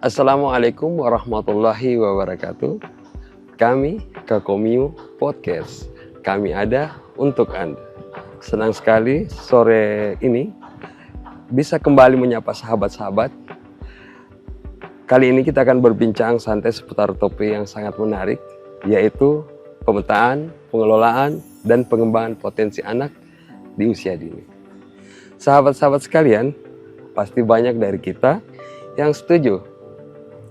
Assalamualaikum warahmatullahi wabarakatuh. Kami Kakomiu Podcast. Kami ada untuk Anda. Senang sekali sore ini bisa kembali menyapa sahabat-sahabat. Kali ini kita akan berbincang santai seputar topik yang sangat menarik, yaitu pemetaan, pengelolaan, dan pengembangan potensi anak di usia dini. Sahabat-sahabat sekalian, pasti banyak dari kita yang setuju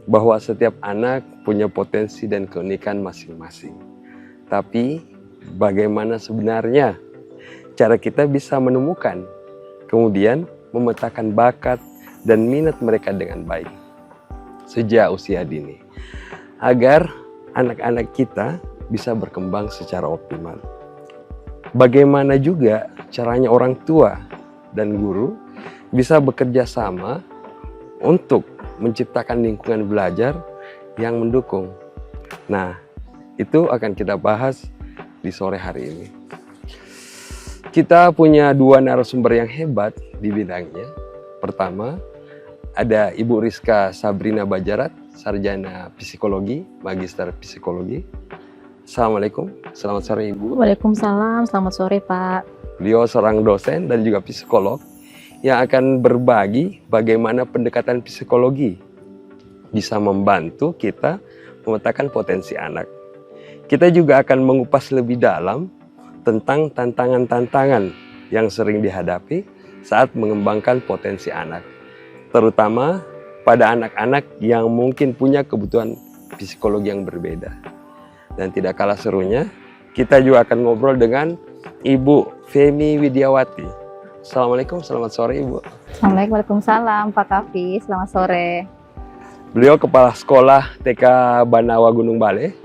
bahwa setiap anak punya potensi dan keunikan masing-masing. Tapi bagaimana sebenarnya cara kita bisa menemukan, kemudian memetakan bakat dan minat mereka dengan baik sejak usia dini, agar anak-anak kita bisa berkembang secara optimal. Bagaimana juga caranya orang tua dan guru bisa bekerja sama untuk menciptakan lingkungan belajar yang mendukung. Nah, itu akan kita bahas di sore hari ini. Kita punya dua narasumber yang hebat di bidangnya. Pertama, ada Ibu Rizka Sabrina Bajarat, Sarjana Psikologi, Magister Psikologi. Assalamualaikum, selamat sore Ibu. Waalaikumsalam, selamat sore Pak. Beliau seorang dosen dan juga psikolog yang akan berbagi bagaimana pendekatan psikologi bisa membantu kita memetakan potensi anak. Kita juga akan mengupas lebih dalam tentang tantangan-tantangan yang sering dihadapi saat mengembangkan potensi anak, terutama pada anak-anak yang mungkin punya kebutuhan psikologi yang berbeda. Dan tidak kalah serunya, kita juga akan ngobrol dengan Ibu Femi Widiawati. Assalamualaikum, selamat sore Ibu. Assalamualaikum, Waalaikumsalam Pak Kavi, selamat sore. Beliau Kepala Sekolah TK Banawa Gunung Bale,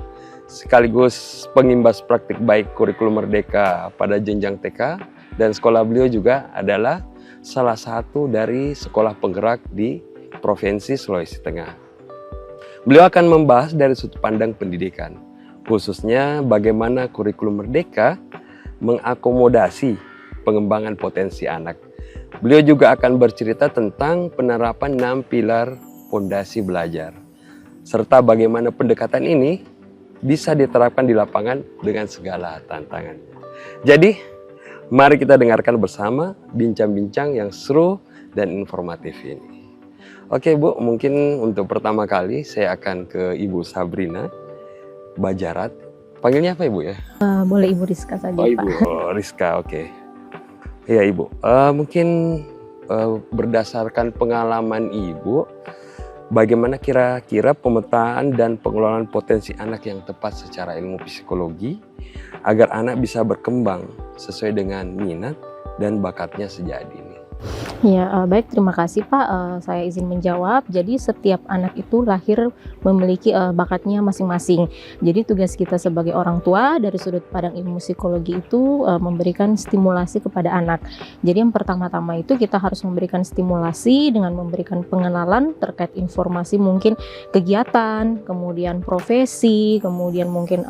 sekaligus pengimbas praktik baik kurikulum Merdeka pada jenjang TK, dan sekolah beliau juga adalah salah satu dari sekolah penggerak di Provinsi Sulawesi Tengah. Beliau akan membahas dari sudut pandang pendidikan, khususnya bagaimana kurikulum Merdeka mengakomodasi pengembangan potensi anak. Beliau juga akan bercerita tentang penerapan 6 pilar fondasi belajar, serta bagaimana pendekatan ini bisa diterapkan di lapangan dengan segala tantangan. Jadi, mari kita dengarkan bersama bincang-bincang yang seru dan informatif ini. Oke Bu, mungkin untuk pertama kali saya akan ke Ibu Sabrina Bajarat. Panggilnya apa Ibu ya? Boleh Ibu Rizka saja Pak. Ibu Rizka, oke. Ya Ibu, mungkin berdasarkan pengalaman Ibu, bagaimana kira-kira pemetaan dan pengelolaan potensi anak yang tepat secara ilmu psikologi agar anak bisa berkembang sesuai dengan minat dan bakatnya sejak dini? Ya, baik, terima kasih Pak. Saya izin menjawab. Jadi setiap anak itu lahir memiliki bakatnya masing-masing. Jadi tugas kita sebagai orang tua dari sudut pandang ilmu psikologi itu memberikan stimulasi kepada anak. Jadi yang pertama-tama itu kita harus memberikan stimulasi dengan memberikan pengenalan terkait informasi mungkin kegiatan, kemudian profesi, kemudian mungkin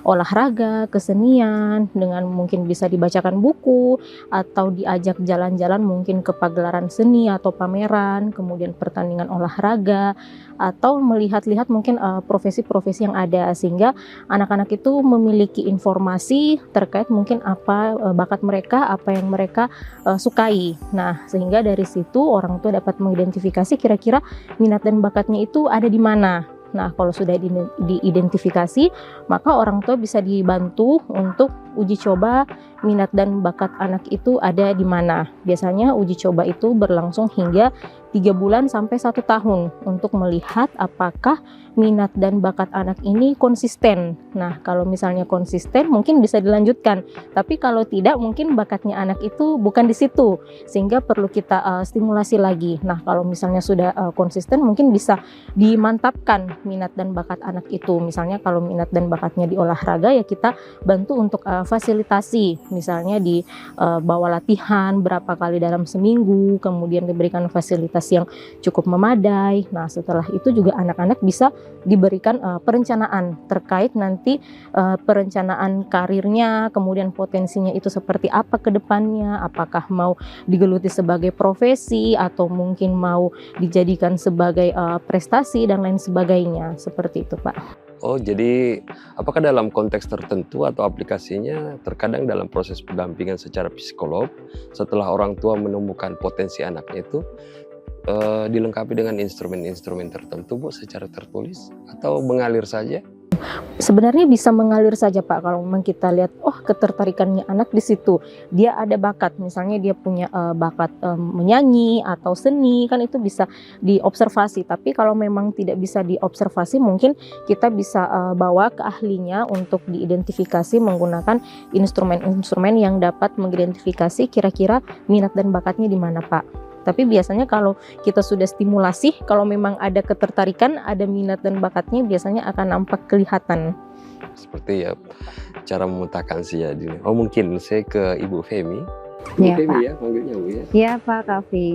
olahraga, kesenian, dengan mungkin bisa dibacakan buku atau diajak jalan-jalan mungkin ke pagelaran seni atau pameran, kemudian pertandingan olahraga, atau melihat-lihat mungkin profesi-profesi yang ada, sehingga anak-anak itu memiliki informasi terkait mungkin apa bakat mereka, apa yang mereka sukai. Nah, sehingga dari situ orang tua dapat mengidentifikasi kira-kira minat dan bakatnya itu ada di mana. Nah, kalau sudah diidentifikasi, maka orang tua bisa dibantu untuk uji coba minat dan bakat anak itu ada di mana. Biasanya uji coba itu berlangsung hingga 3 bulan sampai 1 tahun untuk melihat apakah minat dan bakat anak ini konsisten. Nah, kalau misalnya konsisten mungkin bisa dilanjutkan. Tapi kalau tidak, mungkin bakatnya anak itu bukan di situ, sehingga perlu kita stimulasi lagi. Nah, kalau misalnya sudah konsisten, mungkin bisa dimantapkan minat dan bakat anak itu. Misalnya kalau minat dan bakatnya di olahraga, ya kita bantu untuk fasilitasi, misalnya di bawa latihan berapa kali dalam seminggu, kemudian diberikan fasilitas yang cukup memadai. Nah, setelah itu juga anak-anak bisa diberikan perencanaan terkait nanti perencanaan karirnya, kemudian potensinya itu seperti apa ke depannya, apakah mau digeluti sebagai profesi atau mungkin mau dijadikan sebagai prestasi dan lain sebagainya, seperti itu Pak. Oh, jadi apakah dalam konteks tertentu atau aplikasinya terkadang dalam proses pendampingan secara psikolog setelah orang tua menemukan potensi anaknya itu dilengkapi dengan instrumen-instrumen tertentu Bu secara tertulis atau mengalir saja? Sebenarnya bisa mengalir saja Pak, kalau memang kita lihat ketertarikannya anak di situ, dia ada bakat, misalnya dia punya bakat menyanyi atau seni, kan itu bisa diobservasi. Tapi kalau memang tidak bisa diobservasi, mungkin kita bisa bawa ke ahlinya untuk diidentifikasi menggunakan instrumen-instrumen yang dapat mengidentifikasi kira-kira minat dan bakatnya di mana Pak. Tapi biasanya kalau kita sudah stimulasi, kalau memang ada ketertarikan, ada minat dan bakatnya, biasanya akan nampak kelihatan. Seperti ya cara memetakan sih ya. Oh, mungkin saya ke Ibu Femi. Iya, Femi Pak. ya panggilnya Bu ya. Iya Pak Kavi.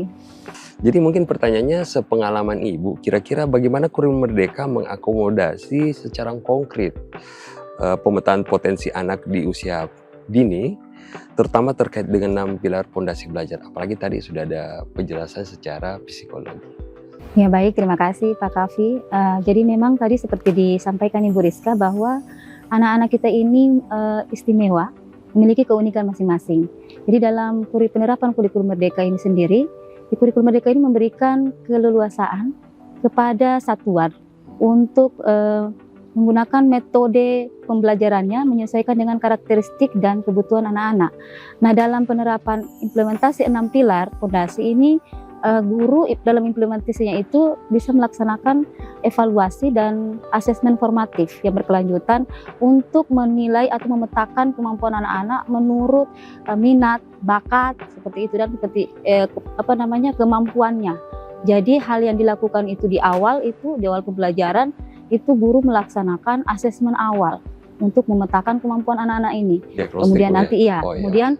Jadi mungkin pertanyaannya sepengalaman Ibu, kira-kira bagaimana Kurikulum Merdeka mengakomodasi secara konkret pemetaan potensi anak di usia dini, terutama terkait dengan 6 pilar fondasi belajar, apalagi tadi sudah ada penjelasan secara psikologi. Ya baik, terima kasih Pak Kavi. Jadi memang tadi seperti disampaikan Ibu Rizka bahwa anak-anak kita ini istimewa, memiliki keunikan masing-masing. Jadi dalam penerapan kurikulum merdeka ini sendiri, di kurikulum merdeka ini memberikan keleluasaan kepada satuan untuk menggunakan metode pembelajarannya menyesuaikan dengan karakteristik dan kebutuhan anak-anak. Nah, dalam penerapan implementasi 6 pilar fondasi ini, guru dalam implementasinya itu bisa melaksanakan evaluasi dan asesmen formatif yang berkelanjutan untuk menilai atau memetakan kemampuan anak-anak menurut minat, bakat seperti itu dan kemampuannya. Jadi hal yang dilakukan itu di awal pembelajaran itu guru melaksanakan asesmen awal untuk memetakan kemampuan anak-anak ini. Kemudian nanti kemudian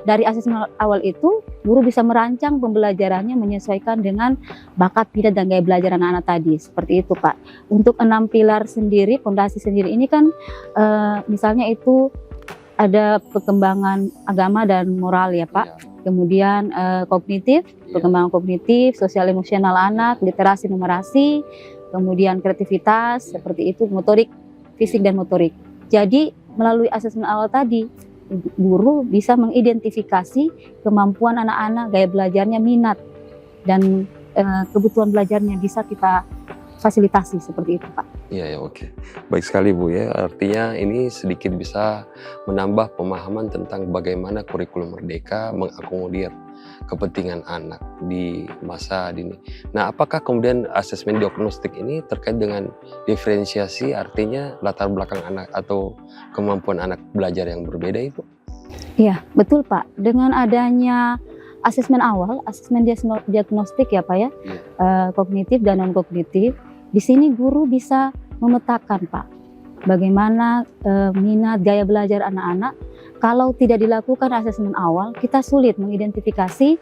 dari asesmen awal itu guru bisa merancang pembelajarannya menyesuaikan dengan bakat, minat dan gaya belajar anak-anak tadi. Seperti itu Pak. Untuk 6 pilar sendiri, fondasi sendiri ini kan misalnya itu ada perkembangan agama dan moral ya Pak. Kemudian kognitif, perkembangan kognitif, sosial emosional anak, literasi numerasi, kemudian kreativitas seperti itu, motorik, fisik dan motorik. Jadi melalui asesmen awal tadi, guru bisa mengidentifikasi kemampuan anak-anak, gaya belajarnya, minat dan kebutuhan belajarnya bisa kita fasilitasi seperti itu Pak. Iya, oke. Baik sekali Bu ya, artinya ini sedikit bisa menambah pemahaman tentang bagaimana kurikulum merdeka mengakomodir kepentingan anak di masa dini. Nah, apakah kemudian asesmen diagnostik ini terkait dengan diferensiasi, artinya latar belakang anak atau kemampuan anak belajar yang berbeda itu? Iya, betul Pak. Dengan adanya asesmen awal, asesmen diagnostik ya Pak ya, kognitif dan non kognitif. Di sini guru bisa memetakan Pak, bagaimana minat, gaya belajar anak-anak. Kalau tidak dilakukan asesmen awal, kita sulit mengidentifikasi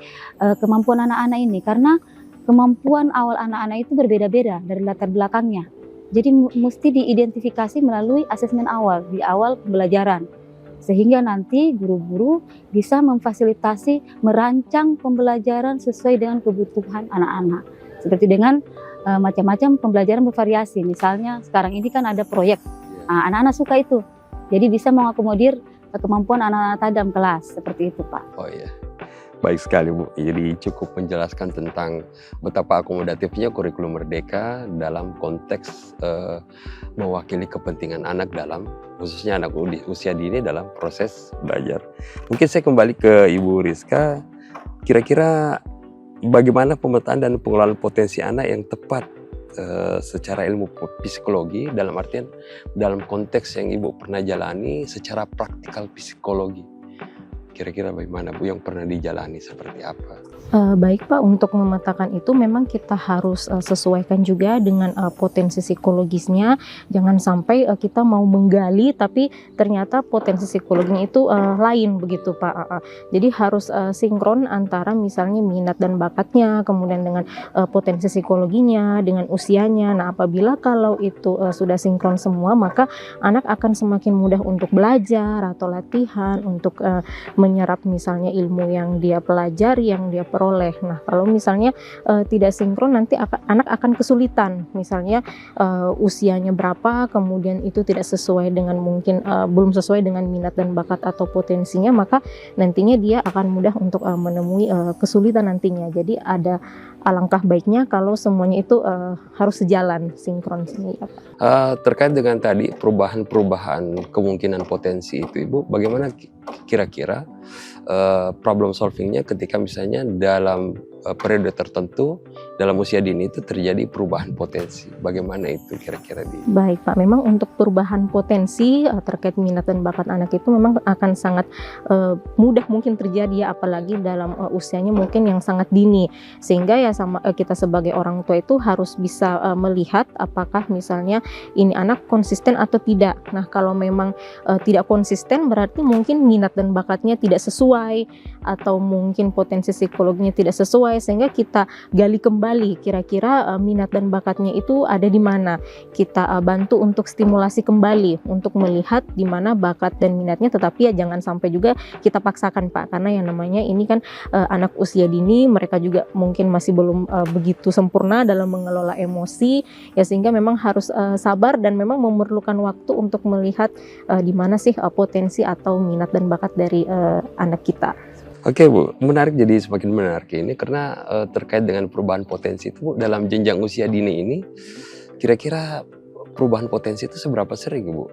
kemampuan anak-anak ini karena kemampuan awal anak-anak itu berbeda-beda dari latar belakangnya. Jadi mesti diidentifikasi melalui asesmen awal di awal pembelajaran. Sehingga nanti guru-guru bisa memfasilitasi merancang pembelajaran sesuai dengan kebutuhan anak-anak. Seperti dengan macam-macam pembelajaran bervariasi. Misalnya sekarang ini kan ada proyek, anak-anak suka itu. Jadi bisa mengakomodir kemampuan anak-anak dalam kelas, seperti itu Pak. Oh iya, baik sekali Bu. Jadi cukup menjelaskan tentang betapa akomodatifnya kurikulum merdeka dalam konteks mewakili kepentingan anak dalam, khususnya anak usia dini dalam proses belajar. Mungkin saya kembali ke Ibu Rizka, kira-kira bagaimana pemetaan dan pengelolaan potensi anak yang tepat secara ilmu psikologi, dalam artian dalam konteks yang Ibu pernah jalani secara praktikal psikologi. Kira-kira bagaimana Bu yang pernah dijalani, seperti apa? Baik Pak, untuk memetakan itu memang kita harus sesuaikan juga dengan potensi psikologisnya. Jangan sampai kita mau menggali tapi ternyata potensi psikologinya itu lain begitu Pak. Jadi harus sinkron antara misalnya minat dan bakatnya, kemudian dengan potensi psikologinya, dengan usianya. Nah, apabila kalau itu sudah sinkron semua, maka anak akan semakin mudah untuk belajar atau latihan untuk menyerap misalnya ilmu yang dia pelajari, yang dia peroleh. Nah, kalau misalnya tidak sinkron, nanti anak akan kesulitan. Misalnya usianya berapa, kemudian itu tidak sesuai dengan mungkin belum sesuai dengan minat dan bakat atau potensinya, maka nantinya dia akan mudah untuk menemui kesulitan nantinya. Jadi ada alangkah baiknya kalau semuanya itu harus sejalan, sinkron. Terkait dengan tadi perubahan kemungkinan potensi itu, Ibu, bagaimana kira-kira problem solvingnya ketika misalnya dalam periode tertentu dalam usia dini itu terjadi perubahan potensi? Bagaimana itu kira-kira Baik Pak, memang untuk perubahan potensi terkait minat dan bakat anak itu memang akan sangat mudah mungkin terjadi ya, apalagi dalam usianya mungkin yang sangat dini, sehingga ya sama kita sebagai orang tua itu harus bisa melihat apakah misalnya ini anak konsisten atau tidak. Nah, kalau memang tidak konsisten berarti mungkin minat dan bakatnya tidak sesuai atau mungkin potensi psikologinya tidak sesuai, sehingga kita gali kembali kira-kira minat dan bakatnya itu ada di mana. Kita bantu untuk stimulasi kembali untuk melihat di mana bakat dan minatnya, tetapi ya jangan sampai juga kita paksakan Pak, karena yang namanya ini kan anak usia dini, mereka juga mungkin masih belum begitu sempurna dalam mengelola emosi ya, sehingga memang harus sabar dan memang memerlukan waktu untuk melihat di mana sih potensi atau minat dan bakat dari anak kita. Oke Bu, menarik, jadi semakin menarik ini karena terkait dengan perubahan potensi itu Bu, dalam jenjang usia dini ini kira-kira perubahan potensi itu seberapa sering Bu?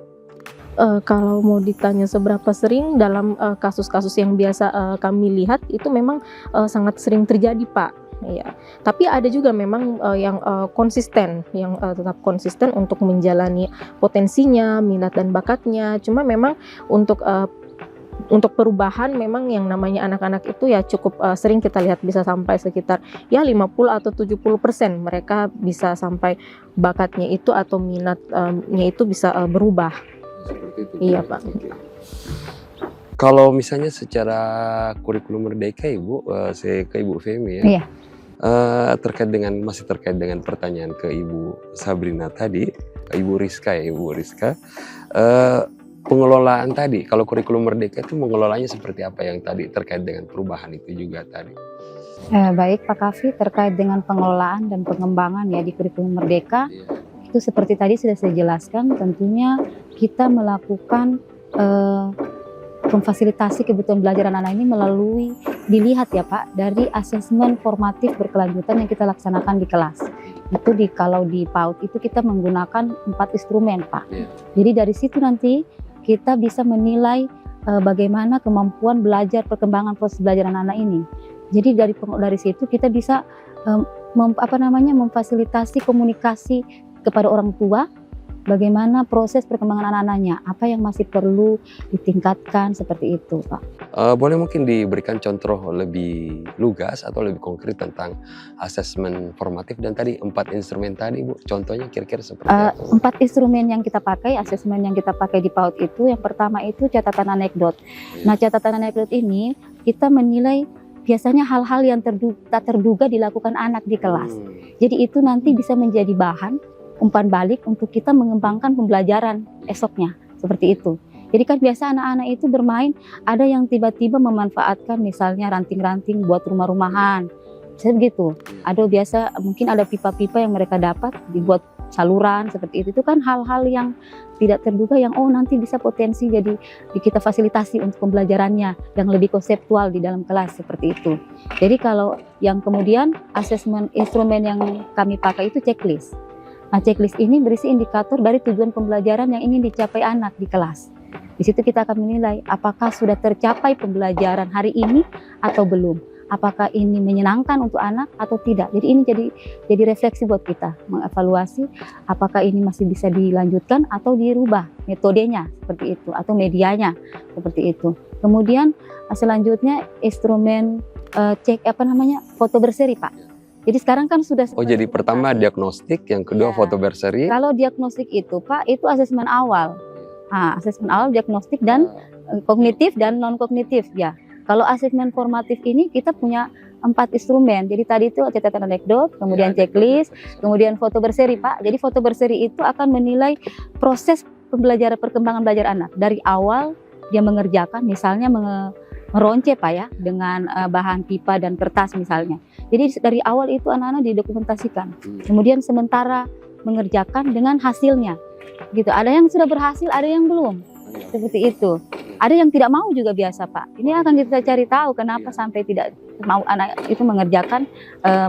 Kalau mau ditanya seberapa sering, dalam kasus-kasus yang biasa kami lihat itu memang sangat sering terjadi Pak. Ya, tapi ada juga memang yang konsisten, yang tetap konsisten untuk menjalani potensinya, minat dan bakatnya. Cuma memang untuk perubahan memang yang namanya anak-anak itu ya cukup sering kita lihat, bisa sampai sekitar ya 50 atau 70% mereka bisa sampai bakatnya itu atau minatnya itu bisa berubah. Seperti itu. Iya Pak. Kalau misalnya secara kurikulum merdeka Ibu, saya ke Ibu Femi ya. Iya. Masih terkait dengan pertanyaan ke Ibu Sabrina tadi, Ibu Rizka ya, Ibu Rizka. Pengelolaan tadi, kalau kurikulum merdeka itu mengelolanya seperti apa yang tadi terkait dengan perubahan itu juga tadi? Baik Pak Kavi, terkait dengan pengelolaan dan pengembangan ya di kurikulum merdeka, itu seperti tadi sudah saya jelaskan, tentunya kita melakukan memfasilitasi kebutuhan belajar anak-anak ini melalui, dilihat ya Pak, dari asesmen formatif berkelanjutan yang kita laksanakan di kelas. Itu kalau di PAUD itu kita menggunakan 4 instrumen Pak. Jadi dari situ nanti kita bisa menilai bagaimana kemampuan belajar, perkembangan proses belajar anak-anak ini. Jadi dari situ kita bisa memfasilitasi komunikasi kepada orang tua, bagaimana proses perkembangan anak-anaknya, apa yang masih perlu ditingkatkan, seperti itu Pak. Boleh mungkin diberikan contoh lebih lugas atau lebih konkret tentang asesmen formatif dan tadi 4 instrumen tadi Bu, contohnya kira-kira seperti apa? 4 instrumen yang kita pakai, asesmen yang kita pakai di PAUD itu, yang pertama itu catatan anekdot. Nah, catatan anekdot ini kita menilai biasanya hal-hal yang tak terduga dilakukan anak di kelas. Jadi itu nanti bisa menjadi bahan umpan balik untuk kita mengembangkan pembelajaran esoknya, seperti itu. Jadi kan biasa anak-anak itu bermain, ada yang tiba-tiba memanfaatkan misalnya ranting-ranting buat rumah-rumahan, saya begitu. Ada biasa mungkin ada pipa-pipa yang mereka dapat dibuat saluran seperti itu kan hal-hal yang tidak terduga yang nanti bisa potensi jadi kita fasilitasi untuk pembelajarannya yang lebih konseptual di dalam kelas, seperti itu. Jadi kalau yang kemudian asesmen instrumen yang kami pakai itu checklist. Nah, checklist ini berisi indikator dari tujuan pembelajaran yang ingin dicapai anak di kelas. Di situ kita akan menilai apakah sudah tercapai pembelajaran hari ini atau belum. Apakah ini menyenangkan untuk anak atau tidak. Jadi ini jadi refleksi buat kita, mengevaluasi apakah ini masih bisa dilanjutkan atau dirubah metodenya seperti itu atau medianya seperti itu. Kemudian selanjutnya instrumen cek foto berseri Pak. Jadi sekarang kan sudah jadi pertama diagnostik, yang kedua foto berseri. Kalau diagnostik itu Pak, itu asesmen awal. Asesmen awal, diagnostik dan kognitif dan non kognitif ya. Kalau asesmen formatif ini kita punya 4 instrumen. Jadi tadi itu catatan anekdot, kemudian checklist, kemudian foto berseri Pak. Jadi foto berseri itu akan menilai proses pembelajaran perkembangan belajar anak dari awal dia mengerjakan, misalnya meronce Pak ya, dengan bahan pipa dan kertas misalnya. Jadi dari awal itu anak-anak didokumentasikan. Kemudian sementara mengerjakan dengan hasilnya, gitu. Ada yang sudah berhasil, ada yang belum. Seperti itu. Ada yang tidak mau juga biasa Pak. Ini akan kita cari tahu kenapa sampai tidak mau anak itu mengerjakan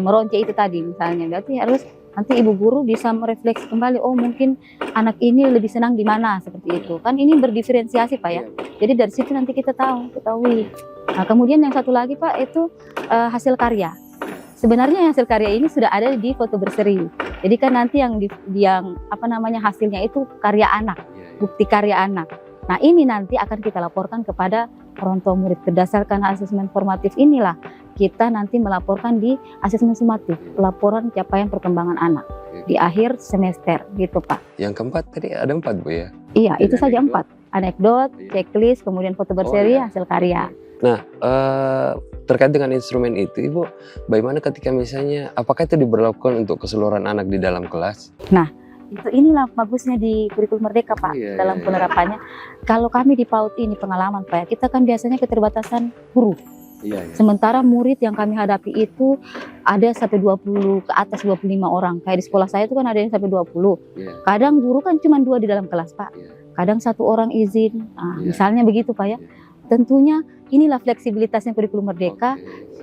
meronce itu tadi misalnya. Berarti harus nanti ibu guru bisa merefleksi kembali, oh mungkin anak ini lebih senang di mana, seperti itu. Kan ini berdiferensiasi Pak ya. Jadi dari situ nanti kita ketahui. Nah, kemudian yang satu lagi Pak itu hasil karya. Sebenarnya hasil karya ini sudah ada di foto berseri. Jadi kan nanti yang hasilnya itu karya anak, bukti karya anak. Nah ini nanti akan kita laporkan kepada orang tua murid. Berdasarkan asesmen formatif inilah kita nanti melaporkan di asesmen sumatif, laporan capaian perkembangan anak di akhir semester gitu Pak. Yang keempat tadi ada 4 Bu ya? Iya, itu saja 4. Anekdot, checklist, kemudian foto berseri, hasil karya. Nah, terkait dengan instrumen itu Ibu, bagaimana ketika misalnya, apakah itu diberlakukan untuk keseluruhan anak di dalam kelas? Nah, inilah bagusnya di kurikulum Merdeka Pak, dalam penerapannya. Kalau kami di PAUD ini pengalaman Pak, kita kan biasanya keterbatasan guru. Sementara murid yang kami hadapi itu ada sampai 20 ke atas 25 orang. Kayak di sekolah saya itu kan ada yang sampai 20. Kadang guru kan cuma 2 di dalam kelas Pak. Kadang 1 orang izin. Misalnya begitu Pak ya. Tentunya inilah fleksibilitasnya kurikulum Merdeka.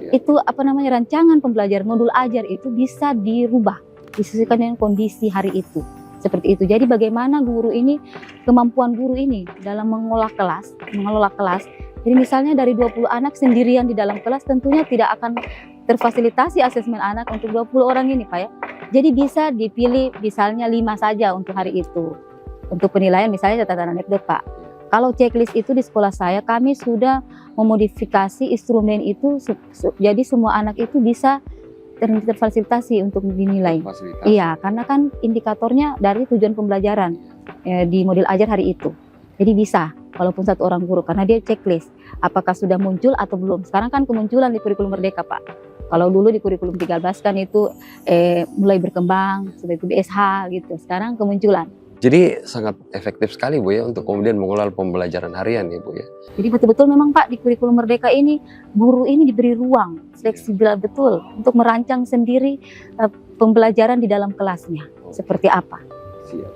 Itu rancangan pembelajaran modul ajar itu bisa dirubah disesuaikan dengan kondisi hari itu. Seperti itu. Jadi bagaimana kemampuan guru ini dalam mengelola kelas. Jadi misalnya dari 20 anak sendirian di dalam kelas tentunya tidak akan terfasilitasi asesmen anak untuk 20 orang ini Pak ya. Jadi bisa dipilih misalnya 5 saja untuk hari itu. Untuk penilaian misalnya catatan anekdot Pak. Kalau checklist itu di sekolah saya kami sudah memodifikasi instrumen itu jadi semua anak itu bisa terfasilitasi untuk dinilai. Iya, karena kan indikatornya dari tujuan pembelajaran di model ajar hari itu. Jadi bisa, walaupun 1 orang guru, karena dia checklist. Apakah sudah muncul atau belum? Sekarang kan kemunculan di kurikulum Merdeka Pak. Kalau dulu di kurikulum 13 kan itu mulai berkembang, seperti BSH gitu. Sekarang kemunculan. Jadi sangat efektif sekali Bu ya untuk kemudian mengelola pembelajaran harian ya Bu ya. Jadi betul-betul memang Pak di kurikulum Merdeka ini guru ini diberi ruang fleksibel betul untuk merancang sendiri pembelajaran di dalam kelasnya seperti apa. Siap.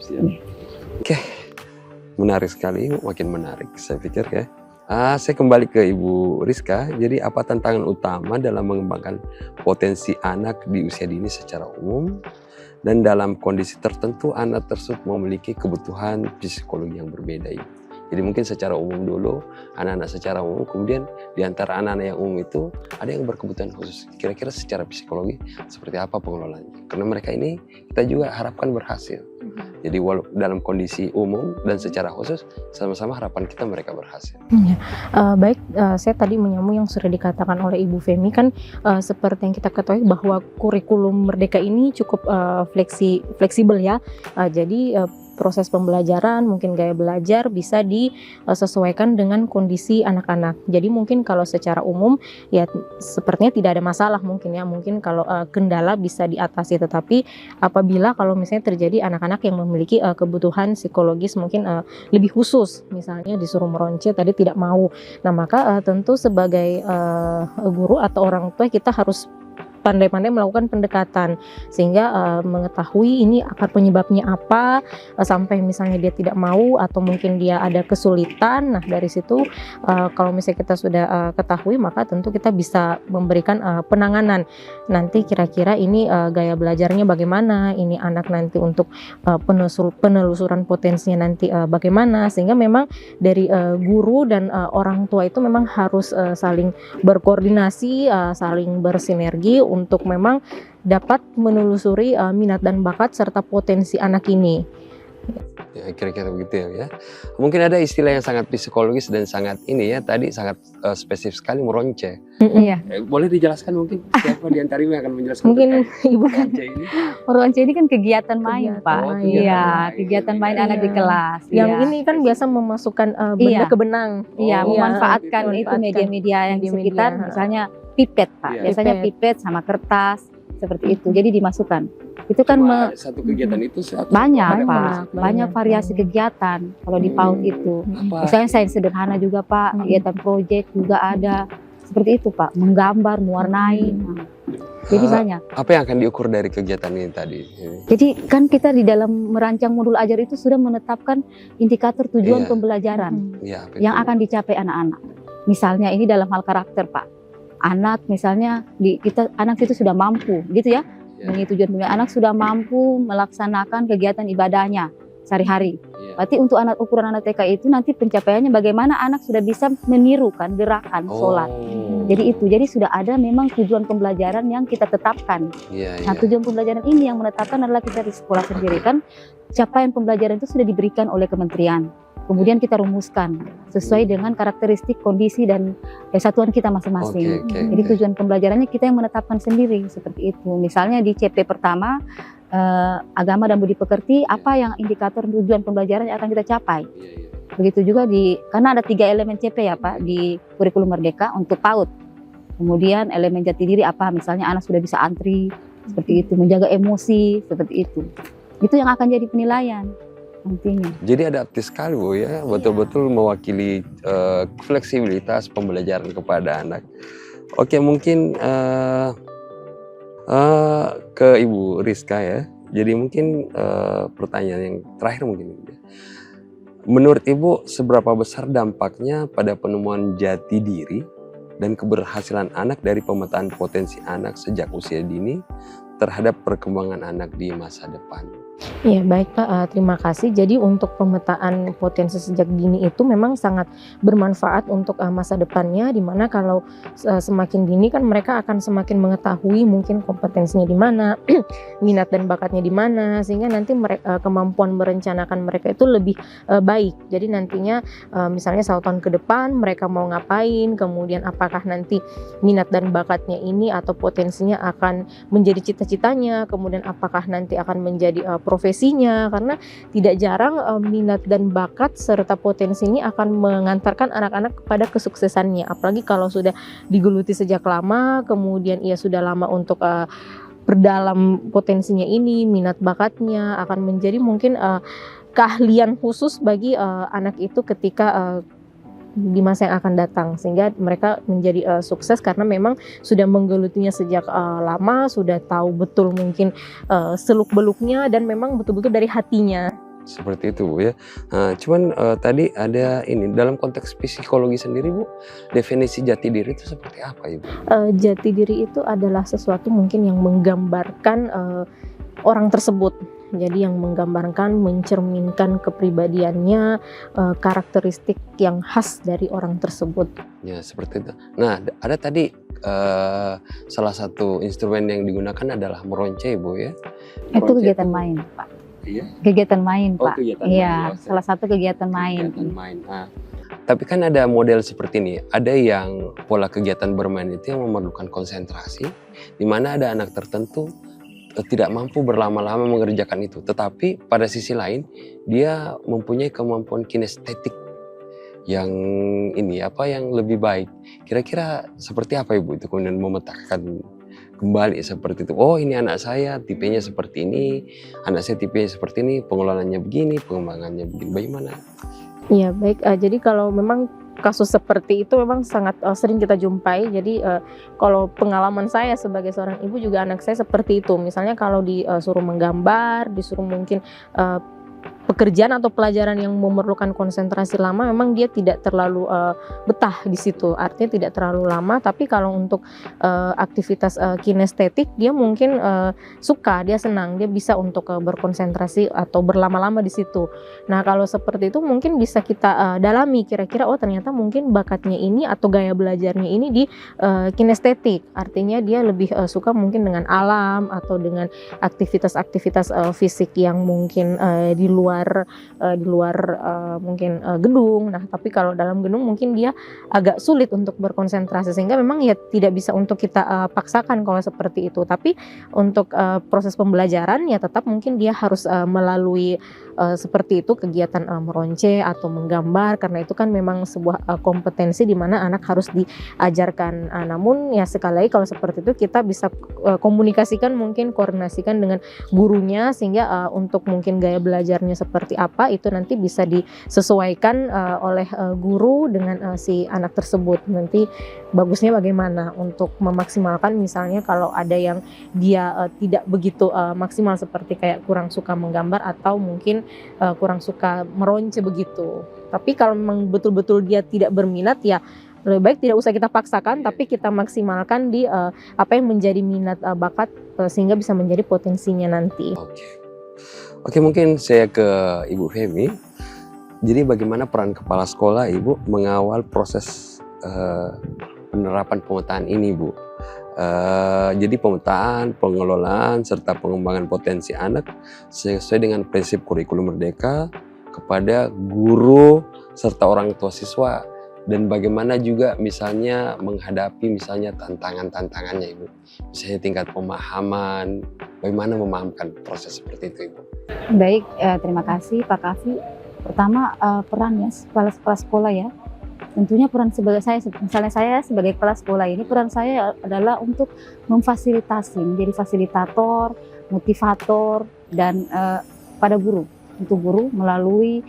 Oke, menarik sekali, makin menarik saya pikir ya. Saya kembali ke Ibu Rizka. Jadi apa tantangan utama dalam mengembangkan potensi anak di usia dini secara umum? Dan dalam kondisi tertentu anak tersebut memiliki kebutuhan psikologi yang berbeda. Jadi mungkin secara umum dulu, anak-anak secara umum, kemudian di antara anak-anak yang umum itu ada yang berkebutuhan khusus. Kira-kira secara psikologi seperti apa pengelolaannya? Karena mereka ini kita juga harapkan berhasil. Jadi dalam kondisi umum dan secara khusus sama-sama harapan kita mereka berhasil. Baik, saya tadi menyambung yang sudah dikatakan oleh Ibu Femi kan seperti yang kita ketahui bahwa kurikulum Merdeka ini cukup fleksibel ya. Jadi proses pembelajaran, mungkin gaya belajar bisa disesuaikan dengan kondisi anak-anak. Jadi mungkin kalau secara umum ya sepertinya tidak ada masalah mungkin kalau kendala bisa diatasi, tetapi apabila kalau misalnya terjadi anak-anak yang memiliki kebutuhan psikologis mungkin lebih khusus, misalnya disuruh meronce tadi tidak mau. Nah maka tentu sebagai guru atau orang tua kita harus pandai-pandai melakukan pendekatan sehingga mengetahui ini akar penyebabnya apa, sampai misalnya dia tidak mau atau mungkin dia ada kesulitan. Nah dari situ kalau misalnya kita sudah ketahui maka tentu kita bisa memberikan penanganan. Nanti kira-kira ini gaya belajarnya bagaimana, ini anak nanti untuk penelusuran potensinya nanti bagaimana, sehingga memang dari guru dan orang tua itu memang harus saling berkoordinasi, saling bersinergi untuk memang dapat menelusuri minat dan bakat serta potensi anak ini. Ya, kira-kira begitu ya. Mungkin ada istilah yang sangat psikologis dan sangat ini ya, tadi sangat spesifik sekali, meronce. Iya. Boleh dijelaskan mungkin siapa di antara yang akan menjelaskan Mungkin Ibu meronce ini? Meronce ini kan kegiatan main, Pak. Oh, Iya, kegiatan main anak di Iya. kelas. Yang Iya. ini kan biasa memasukkan benda Iya. ke benang. Iya, Oh, memanfaatkan iya. itu media-media yang di Media-media. sekitar, misalnya pipet, Pak. Iya. Biasanya pipet sama kertas seperti itu. Jadi dimasukkan. Itu kan Cuma satu kegiatan itu banyak, Banyak, Pak. Banyak variasi kegiatan kalau di PAUD itu. Apa? Misalnya sains sederhana juga, Pak. Kegiatan proyek juga ada. Seperti itu, Pak. Menggambar, mewarnai. Nah, jadi banyak. Apa yang akan diukur dari kegiatan ini tadi? Jadi kan kita di dalam merancang modul ajar itu sudah menetapkan indikator tujuan Iya. pembelajaran Ya, apa yang itu? akan dicapai anak-anak. Misalnya ini dalam hal karakter, Pak. Anak misalnya anak itu sudah mampu, gitu ya. Ya. Dengan tujuan pembelajaran, anak sudah mampu melaksanakan kegiatan ibadahnya sehari-hari. Ya. Berarti untuk ukuran anak TK itu nanti pencapaiannya bagaimana anak sudah bisa menirukan gerakan sholat. Jadi jadi sudah ada memang tujuan pembelajaran yang kita tetapkan. Iya, Nah, iya. tujuan pembelajaran ini yang menetapkan adalah kita di sekolah sendiri kan. Capaian pembelajaran itu sudah diberikan oleh kementerian. Kemudian kita rumuskan sesuai dengan karakteristik, kondisi dan satuan kita masing-masing. Oke, Jadi tujuan pembelajarannya kita yang menetapkan sendiri seperti itu. Misalnya di CP pertama agama dan budi pekerti, apa yang indikator tujuan pembelajaran yang akan kita capai. Iya, iya. Begitu juga karena ada 3 elemen CP ya Pak di kurikulum Merdeka untuk PAUD. Kemudian elemen jati diri apa, misalnya anak sudah bisa antri, seperti itu, menjaga emosi, seperti itu. Itu yang akan jadi penilaian nantinya. Jadi adaptif sekali Bu ya, betul-betul mewakili fleksibilitas pembelajaran kepada anak. Oke, mungkin ke Ibu Rizka ya. Jadi mungkin pertanyaan yang terakhir mungkin. Menurut Ibu, seberapa besar dampaknya pada penemuan jati diri dan keberhasilan anak dari pemetaan potensi anak sejak usia dini terhadap perkembangan anak di masa depan? Iya, baik Pak, terima kasih. Jadi untuk pemetaan potensi sejak dini itu memang sangat bermanfaat untuk masa depannya, dimana kalau semakin dini kan mereka akan semakin mengetahui mungkin kompetensinya di mana, minat dan bakatnya di mana, sehingga nanti kemampuan merencanakan mereka itu lebih baik. Jadi nantinya misalnya 1 tahun ke depan mereka mau ngapain, kemudian apakah nanti minat dan bakatnya ini atau potensinya akan menjadi cita-citanya, kemudian apakah nanti akan menjadi profesinya, karena tidak jarang minat dan bakat serta potensi ini akan mengantarkan anak-anak kepada kesuksesannya, apalagi kalau sudah digeluti sejak lama, kemudian ia sudah lama untuk perdalam potensinya ini, minat bakatnya akan menjadi mungkin keahlian khusus bagi anak itu ketika di masa yang akan datang, sehingga mereka menjadi sukses karena memang sudah menggelutinya sejak lama, sudah tahu betul mungkin seluk-beluknya dan memang betul-betul dari hatinya. Seperti itu Bu ya. Nah, cuman tadi ada ini dalam konteks psikologi sendiri Bu, definisi jati diri itu seperti apa Ibu? Jati diri itu adalah sesuatu mungkin yang menggambarkan orang tersebut. Jadi yang menggambarkan, mencerminkan kepribadiannya, karakteristik yang khas dari orang tersebut. Ya seperti itu. Nah ada tadi salah satu instrumen yang digunakan adalah meronce Ibu ya. Itu Meronce kegiatan main, Pak. Iya. Kegiatan main, Oh, Pak. kegiatan Iya, main, ya. salah satu kegiatan main. Kegiatan main. Nah, tapi kan ada model seperti ini. Ada yang pola kegiatan bermain itu yang memerlukan konsentrasi, di mana ada anak tertentu tidak mampu berlama-lama mengerjakan itu. Tetapi pada sisi lain dia mempunyai kemampuan kinestetik yang yang lebih baik. Kira-kira seperti apa Ibu itu kemudian memetakan kembali seperti itu. Oh ini anak saya tipenya seperti ini, anak saya tipenya seperti ini, pengelolaannya begini, pengembangannya begini. Bagaimana? Iya baik, jadi kalau memang kasus seperti itu memang sangat sering kita jumpai. Jadi kalau pengalaman saya sebagai seorang ibu juga anak saya seperti itu. Misalnya kalau disuruh menggambar, disuruh mungkin pekerjaan atau pelajaran yang memerlukan konsentrasi lama, memang dia tidak terlalu betah di situ. Artinya tidak terlalu lama. Tapi kalau untuk aktivitas kinestetik, dia mungkin suka, dia senang, dia bisa untuk berkonsentrasi atau berlama-lama di situ. Nah kalau seperti itu mungkin bisa kita dalami kira-kira, oh ternyata mungkin bakatnya ini atau gaya belajarnya ini di kinestetik. Artinya dia lebih suka mungkin dengan alam atau dengan aktivitas-aktivitas fisik yang mungkin di luar mungkin gedung. Nah, tapi kalau dalam gedung mungkin dia agak sulit untuk berkonsentrasi, sehingga memang ya tidak bisa untuk kita paksakan kalau seperti itu. Tapi untuk proses pembelajaran ya tetap mungkin dia harus melalui seperti itu, kegiatan meronce atau menggambar, karena itu kan memang sebuah kompetensi di mana anak harus diajarkan. Namun ya sekali lagi kalau seperti itu kita bisa komunikasikan, mungkin koordinasikan dengan gurunya, sehingga untuk mungkin gaya belajarnya seperti apa itu nanti bisa disesuaikan oleh guru dengan si anak tersebut. Nanti bagusnya bagaimana untuk memaksimalkan, misalnya kalau ada yang dia tidak begitu maksimal, seperti kayak kurang suka menggambar atau mungkin kurang suka meronce begitu. Tapi kalau memang betul-betul dia tidak berminat, ya lebih baik tidak usah kita paksakan, tapi kita maksimalkan di apa yang menjadi minat bakat, sehingga bisa menjadi potensinya nanti. Oke, mungkin saya ke Ibu Femi. Jadi bagaimana peran kepala sekolah Ibu mengawal proses penerapan pemetaan ini, Bu? Jadi pemetaan, pengelolaan, serta pengembangan potensi anak sesuai dengan prinsip kurikulum merdeka kepada guru serta orang tua siswa, dan bagaimana juga misalnya menghadapi misalnya tantangannya Ibu, misalnya tingkat pemahaman, bagaimana memahamkan proses seperti itu Ibu? Baik, terima kasih Pak Kavi. Pertama, perannya kepala sekolah ya. Tentunya peran sebagai misalnya saya sebagai kepala sekolah ini, peran saya adalah untuk memfasilitasi, menjadi fasilitator, motivator, dan pada guru, untuk guru melalui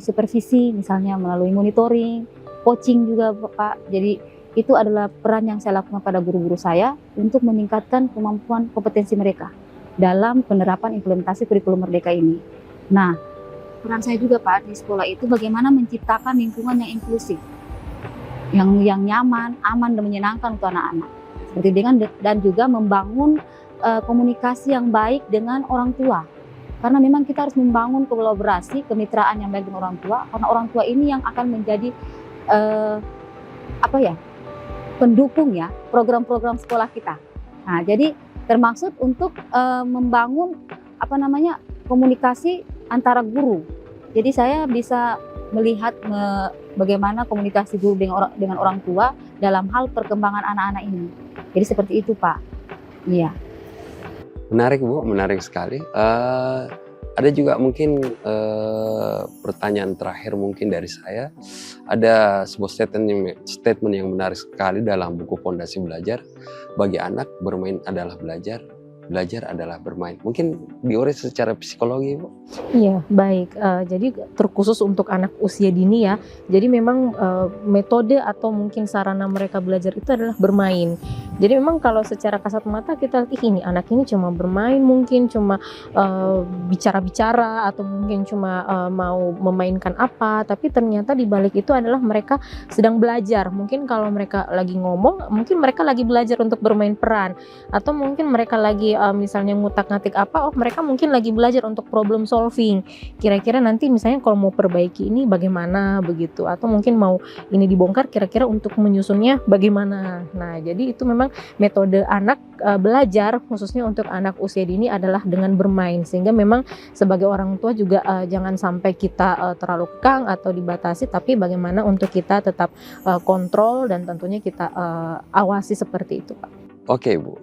supervisi, misalnya melalui monitoring, coaching juga Pak. Jadi itu adalah peran yang saya lakukan pada guru-guru saya untuk meningkatkan kemampuan kompetensi mereka dalam penerapan implementasi kurikulum merdeka ini. Nah, peran saya juga Pak di sekolah itu bagaimana menciptakan lingkungan yang inklusif, yang nyaman, aman, dan menyenangkan untuk anak-anak. Seperti dan juga membangun komunikasi yang baik dengan orang tua. Karena memang kita harus membangun kolaborasi, kemitraan yang baik dengan orang tua, karena orang tua ini yang akan menjadi pendukung ya program-program sekolah kita. Nah, jadi termaksud untuk membangun komunikasi antara guru. Jadi saya bisa melihat bagaimana komunikasi guru dengan orang tua dalam hal perkembangan anak-anak ini. Jadi seperti itu Pak. Iya. Menarik Bu, menarik sekali. Ada juga mungkin pertanyaan terakhir mungkin dari saya. Ada sebuah statement yang menarik sekali dalam buku Pondasi Belajar. Bagi anak, bermain adalah belajar, belajar adalah bermain. Mungkin diurai secara psikologi, Bu? Iya, baik. Jadi terkhusus untuk anak usia dini ya. Jadi memang metode atau mungkin sarana mereka belajar itu adalah bermain. Jadi memang kalau secara kasat mata kita lihat ini anak ini cuma bermain, mungkin cuma bicara-bicara atau mungkin cuma mau memainkan apa, tapi ternyata di balik itu adalah mereka sedang belajar. Mungkin kalau mereka lagi ngomong, mungkin mereka lagi belajar untuk bermain peran, atau mungkin mereka lagi misalnya ngutak-ngatik apa, mereka mungkin lagi belajar untuk problem solving. Kira-kira nanti misalnya kalau mau perbaiki ini bagaimana begitu, atau mungkin mau ini dibongkar, kira-kira untuk menyusunnya bagaimana. Nah, jadi itu memang metode anak belajar khususnya untuk anak usia dini adalah dengan bermain, sehingga memang sebagai orang tua juga jangan sampai kita terlalu kekang atau dibatasi, tapi bagaimana untuk kita tetap kontrol dan tentunya kita awasi seperti itu Pak. Oke Bu,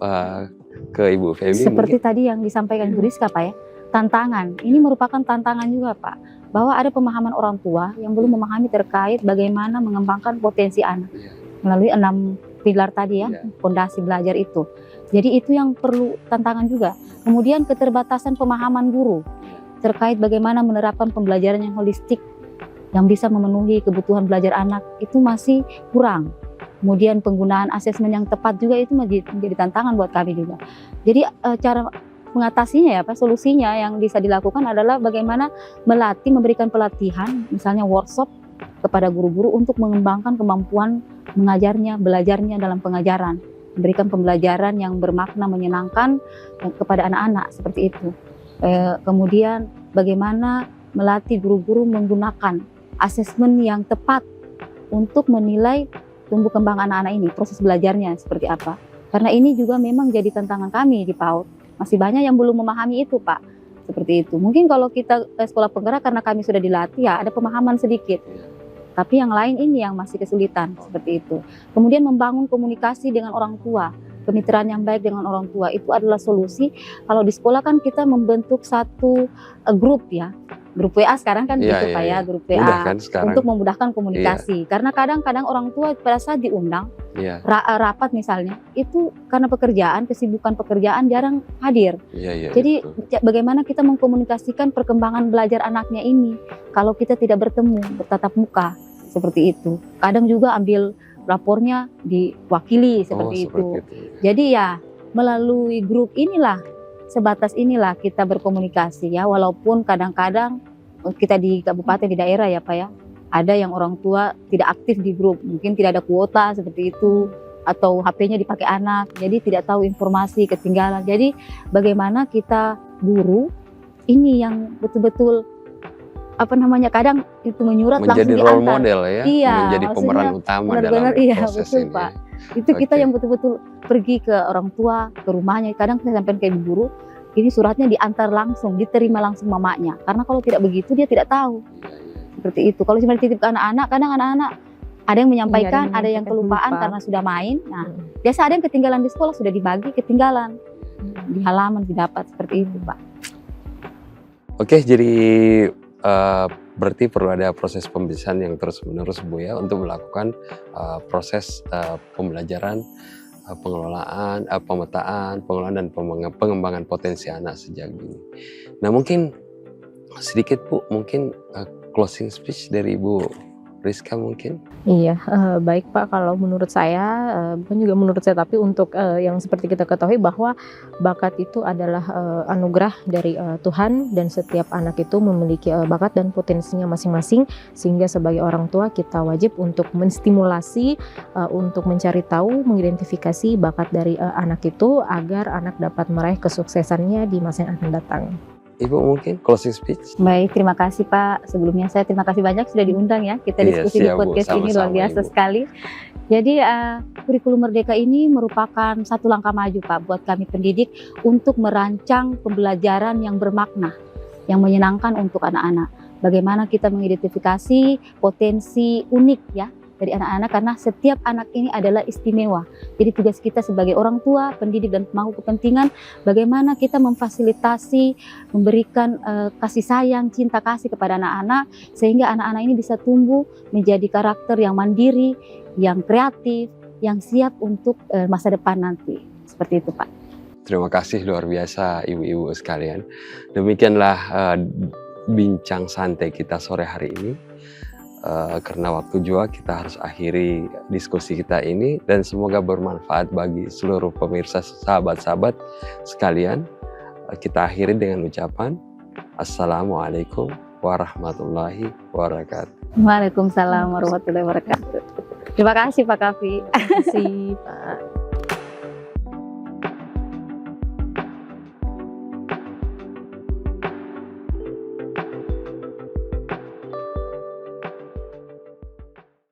ke Ibu Femi. Seperti tadi yang disampaikan Bu Rizka Pak ya, tantangan. Ini merupakan tantangan juga Pak, bahwa ada pemahaman orang tua yang belum memahami terkait bagaimana mengembangkan potensi anak melalui 6 pilar tadi ya, pondasi belajar itu. Jadi itu yang perlu tantangan juga. Kemudian keterbatasan pemahaman guru terkait bagaimana menerapkan pembelajaran yang holistik yang bisa memenuhi kebutuhan belajar anak itu masih kurang. Kemudian penggunaan asesmen yang tepat juga itu menjadi tantangan buat kami juga. Jadi cara mengatasinya ya Pak, solusinya yang bisa dilakukan adalah bagaimana memberikan pelatihan, misalnya workshop kepada guru-guru untuk mengembangkan kemampuan mengajarnya, belajarnya dalam pengajaran, memberikan pembelajaran yang bermakna, menyenangkan kepada anak-anak seperti itu. Kemudian bagaimana melatih guru-guru menggunakan asesmen yang tepat untuk menilai tumbuh kembang anak-anak ini, proses belajarnya seperti apa. Karena ini juga memang jadi tantangan kami di PAUD. Masih banyak yang belum memahami itu Pak. seperti itu. Mungkin kalau kita sekolah penggerak karena kami sudah dilatih ya ada pemahaman sedikit. Tapi yang lain ini yang masih kesulitan seperti itu. Kemudian membangun komunikasi dengan orang tua, kemitraan yang baik dengan orang tua itu adalah solusi. Kalau di sekolah kan kita membentuk satu grup ya, grup WA sekarang kan gitu Pak ya, grup WA kan untuk memudahkan komunikasi. Karena kadang-kadang orang tua pada saat diundang rapat misalnya itu karena pekerjaan, kesibukan pekerjaan jarang hadir. Jadi bagaimana kita mengkomunikasikan perkembangan belajar anaknya ini kalau kita tidak bertemu, bertatap muka seperti itu. Kadang juga ambil rapornya diwakili seperti itu. Jadi ya melalui grup inilah, sebatas inilah kita berkomunikasi ya, walaupun kadang-kadang kita di kabupaten, di daerah ya Pak ya, ada yang orang tua tidak aktif di grup, mungkin tidak ada kuota seperti itu, atau HP-nya dipakai anak, jadi tidak tahu informasi, ketinggalan. Jadi bagaimana kita guru ini yang betul-betul kadang itu menyurat menjadi langsung role diantar. model ya, menjadi pemeran utama dalam proses betul, ini. Pak. Itu kita yang betul-betul pergi ke orang tua, ke rumahnya. Kadang saya sampai ke ibu guru, ini suratnya diantar langsung, diterima langsung mamanya. Karena kalau tidak begitu dia tidak tahu. Seperti itu. Kalau cuma dititip ke anak-anak, kadang anak-anak ada yang menyampaikan, ada yang kelupaan karena sudah main. Nah, biasa ada yang ketinggalan di sekolah, sudah dibagi, ketinggalan di halaman didapat seperti itu, Pak. Oke, jadi berarti perlu ada proses pembicaraan yang terus-menerus Bu ya untuk melakukan proses pembelajaran, pengelolaan, pemetaan, pengelolaan dan pengembangan potensi anak sejak dini. Nah mungkin sedikit Bu, mungkin closing speech dari Ibu Rizka mungkin? Iya, baik Pak, kalau menurut saya, bukan juga menurut saya, tapi untuk yang seperti kita ketahui bahwa bakat itu adalah anugerah dari Tuhan, dan setiap anak itu memiliki bakat dan potensinya masing-masing, sehingga sebagai orang tua kita wajib untuk menstimulasi, untuk mencari tahu, mengidentifikasi bakat dari anak itu agar anak dapat meraih kesuksesannya di masa yang akan datang. Ibu mungkin closing speech? Baik, terima kasih Pak. Sebelumnya saya terima kasih banyak sudah diundang ya. Kita diskusi di podcast ini luar biasa sekali. Jadi kurikulum Merdeka ini merupakan satu langkah maju Pak buat kami pendidik untuk merancang pembelajaran yang bermakna, yang menyenangkan untuk anak-anak. Bagaimana kita mengidentifikasi potensi unik ya dari anak-anak, karena setiap anak ini adalah istimewa. Jadi tugas kita sebagai orang tua, pendidik dan pemangku kepentingan, bagaimana kita memfasilitasi, memberikan kasih sayang, cinta kasih kepada anak-anak, sehingga anak-anak ini bisa tumbuh menjadi karakter yang mandiri, yang kreatif, yang siap untuk masa depan nanti. Seperti itu Pak. Terima kasih luar biasa ibu-ibu sekalian. Demikianlah bincang santai kita sore hari ini. Karena waktu juga kita harus akhiri diskusi kita ini, dan semoga bermanfaat bagi seluruh pemirsa, sahabat-sahabat sekalian. Kita akhiri dengan ucapan Assalamualaikum warahmatullahi wabarakatuh. Waalaikumsalam warahmatullahi wabarakatuh. Terima kasih Pak Kavi. Terima kasih Pak.